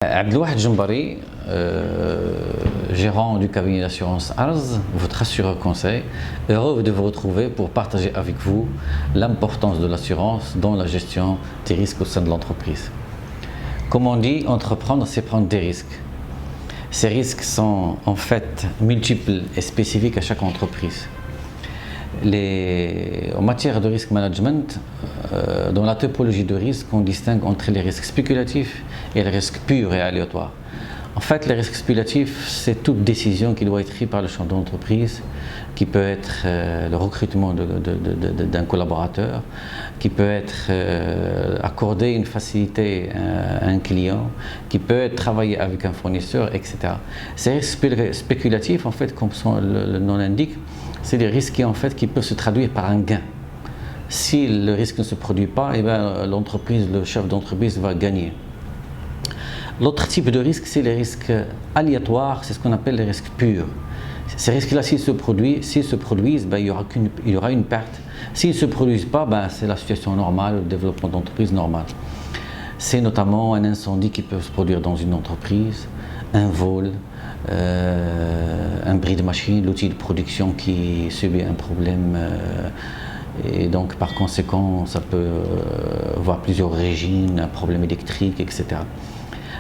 Abdelouahd Djembari, gérant du cabinet d'assurance Arz, votre assureur conseil, heureux de vous retrouver pour partager avec vous l'importance de l'assurance dans la gestion des risques au sein de l'entreprise. Comme on dit, entreprendre, c'est prendre des risques. Ces risques sont en fait multiples et spécifiques à chaque entreprise. En matière de risk management, dans la typologie de risque, on distingue entre les risques spéculatifs et les risques purs et aléatoires. En fait, les risques spéculatifs, c'est toute décision qui doit être prise par le chef d'entreprise, qui peut être le recrutement d'un collaborateur, qui peut être accorder une facilité à un client, qui peut être travailler avec un fournisseur, etc. Ces risques spéculatifs, en fait, comme le nom l'indique, c'est des risques qui peuvent se traduire par un gain. Si le risque ne se produit pas, l'entreprise, le chef d'entreprise va gagner. L'autre type de risque, c'est les risques aléatoires, c'est ce qu'on appelle les risques purs. Ces risques-là, s'ils se produisent, il y aura une perte. S'ils ne se produisent pas, c'est la situation normale, le développement d'entreprise normal. C'est notamment un incendie qui peut se produire dans une entreprise, un vol, un bris de machine, l'outil de production qui subit un problème et donc par conséquent ça peut avoir plusieurs origines, un problème électrique, etc.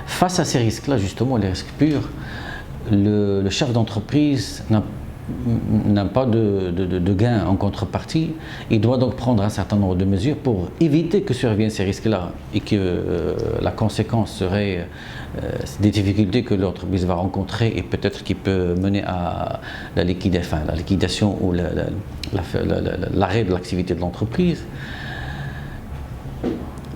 Face à ces risques-là, justement, les risques purs, le chef d'entreprise n'a pas de gain en contrepartie. Il doit donc prendre un certain nombre de mesures pour éviter que surviennent ces risques-là et que la conséquence serait des difficultés que l'entreprise va rencontrer et peut-être qui peut mener à la liquidation ou l'arrêt de l'activité de l'entreprise.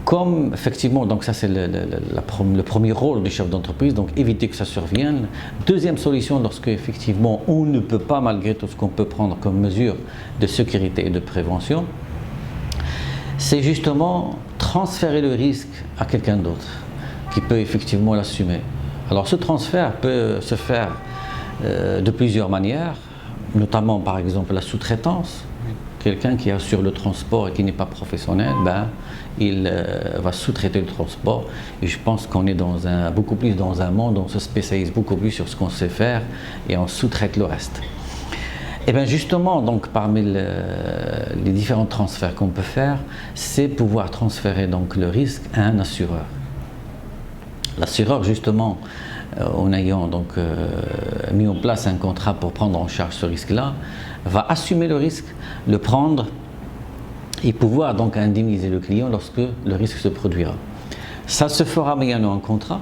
Comme effectivement, donc ça c'est le premier rôle du chef d'entreprise, donc éviter que ça survienne. Deuxième solution, lorsque effectivement on ne peut pas, malgré tout ce qu'on peut prendre comme mesure de sécurité et de prévention, c'est justement transférer le risque à quelqu'un d'autre qui peut effectivement l'assumer. Alors ce transfert peut se faire de plusieurs manières, notamment par exemple la sous-traitance. Quelqu'un qui assure le transport et qui n'est pas professionnel, il va sous-traiter le transport. Et je pense qu'on est beaucoup plus dans un monde où on se spécialise beaucoup plus sur ce qu'on sait faire et on sous-traite le reste. Et bien justement, donc, parmi les différents transferts qu'on peut faire, c'est pouvoir transférer donc le risque à un assureur. L'assureur, justement, en ayant donc mis en place un contrat pour prendre en charge ce risque-là, va assumer le risque, le prendre et pouvoir donc indemniser le client lorsque le risque se produira. Ça se fera moyennant un contrat.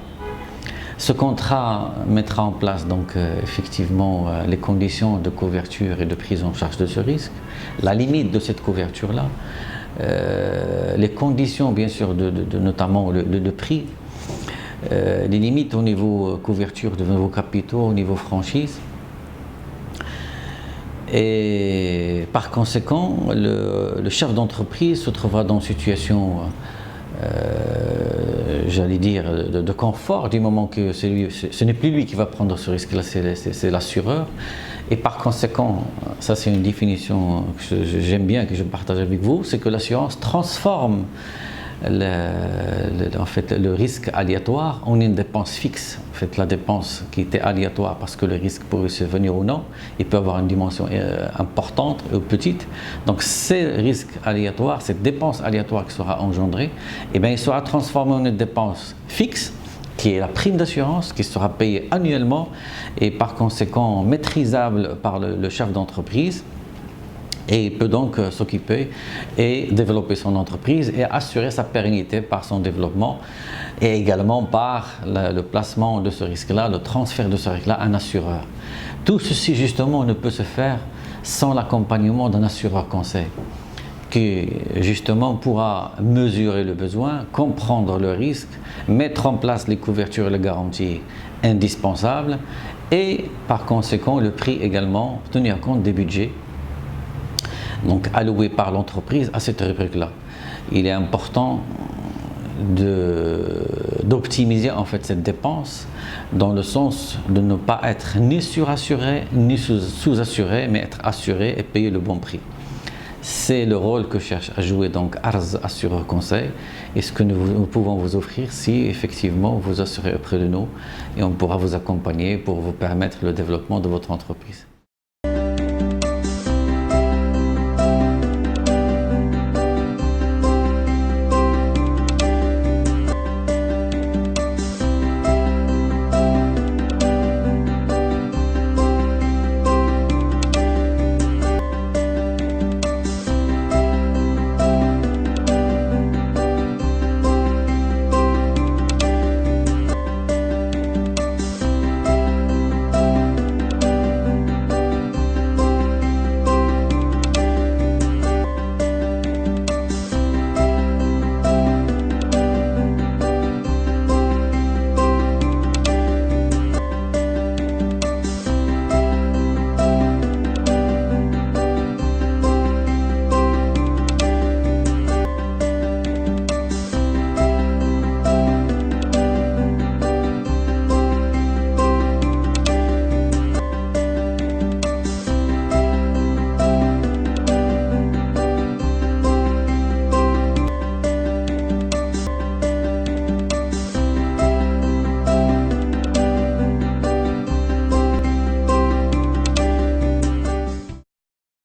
Ce contrat mettra en place donc effectivement les conditions de couverture et de prise en charge de ce risque, la limite de cette couverture-là, les conditions bien sûr notamment de prix, les limites au niveau couverture de nouveaux capitaux, au niveau franchise. Et par conséquent, le chef d'entreprise se trouvera dans une situation, j'allais dire, de confort, du moment que ce n'est plus lui qui va prendre ce risque-là, c'est l'assureur. Et par conséquent, ça c'est une définition que j'aime bien, que je partage avec vous, c'est que l'assurance transforme le risque aléatoire en une dépense fixe. En fait, la dépense qui était aléatoire parce que le risque pouvait survenir ou non, il peut avoir une dimension importante ou petite. Donc ces risques aléatoires, cette dépense aléatoire qui sera engendrée, il sera transformé en une dépense fixe qui est la prime d'assurance qui sera payée annuellement et par conséquent maîtrisable par le chef d'entreprise. Et il peut donc s'occuper et développer son entreprise et assurer sa pérennité par son développement et également par le placement de ce risque-là, le transfert de ce risque-là à un assureur. Tout ceci justement ne peut se faire sans l'accompagnement d'un assureur conseil qui justement pourra mesurer le besoin, comprendre le risque, mettre en place les couvertures et les garanties indispensables et par conséquent le prix également, tenir compte des budgets donc alloué par l'entreprise à cette rubrique-là. Il est important d'optimiser en fait cette dépense dans le sens de ne pas être ni surassuré ni sous-assuré, mais être assuré et payer le bon prix. C'est le rôle que cherche à jouer donc Arz Assureur Conseil et ce que nous pouvons vous offrir si effectivement vous assurez auprès de nous et on pourra vous accompagner pour vous permettre le développement de votre entreprise.